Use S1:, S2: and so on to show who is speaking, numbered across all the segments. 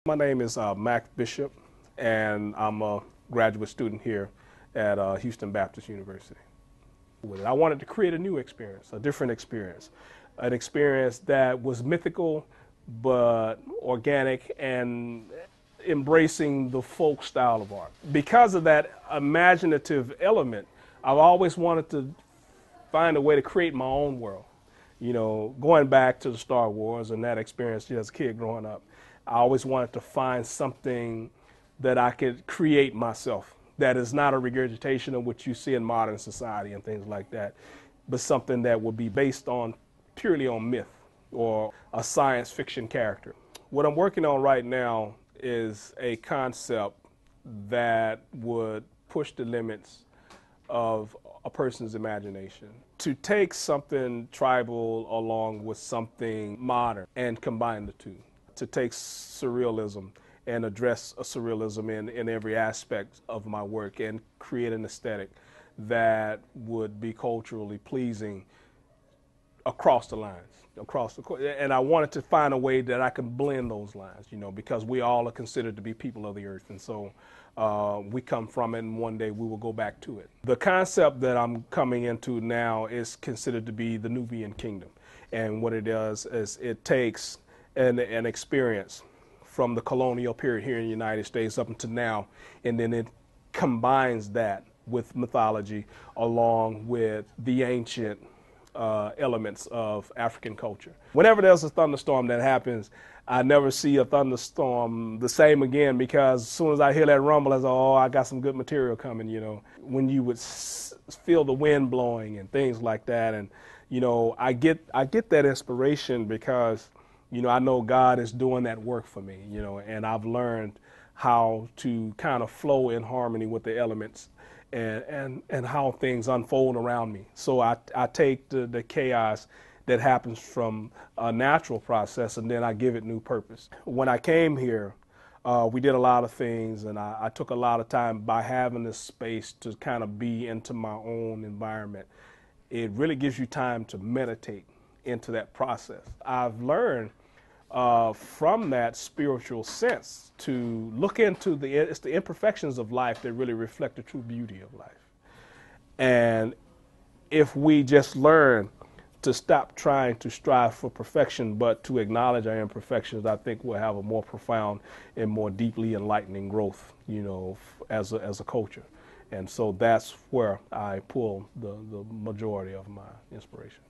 S1: My name is Mack Bishop, and I'm a graduate student here at Houston Baptist University. I wanted to create a new experience, a different experience, an experience that was mythical but organic and embracing the folk style of art. Because of that imaginative element, I've always wanted to find a way to create my own world. You know, going back to the Star Wars and that experience as a kid growing up, I always wanted to find something that I could create myself that is not a regurgitation of what you see in modern society and things like that, but something that would be based on purely on myth or a science fiction character. What I'm working on right now is a concept that would push the limits of a person's imagination. To take something tribal along with something modern and combine the two. To take surrealism and address a surrealism in every aspect of my work and create an aesthetic that would be culturally pleasing across the lines, and I wanted to find a way that I can blend those lines, you know, because we all are considered to be people of the earth, and so we come from it, and one day we will go back to it. The concept that I'm coming into now is considered to be the Nubian kingdom, and what it does is it takes an experience from the colonial period here in the United States up until now, and then it combines that with mythology along with the ancient elements of African culture. Whenever there's a thunderstorm that happens, I never see a thunderstorm the same again, because as soon as I hear that rumble, I say, oh, I got some good material coming, you know. When you would feel the wind blowing and things like that, and you know, I get that inspiration because, you know, I know God is doing that work for me, you know, and I've learned how to kind of flow in harmony with the elements and how things unfold around me. So I take the chaos that happens from a natural process, and then I give it new purpose. When I came here, we did a lot of things, and I took a lot of time by having this space to kind of be into my own environment. It really gives you time to meditate into that process. I've learned from that spiritual sense to look into it's the imperfections of life that really reflect the true beauty of life. And if we just learn to stop trying to strive for perfection, but to acknowledge our imperfections, I think we'll have a more profound and more deeply enlightening growth, you know, as a culture. And so that's where I pull the majority of my inspiration.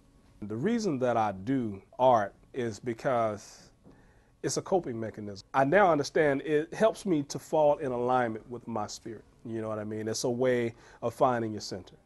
S1: The reason that I do art is because it's a coping mechanism. I now understand it helps me to fall in alignment with my spirit. You know what I mean? It's a way of finding your center.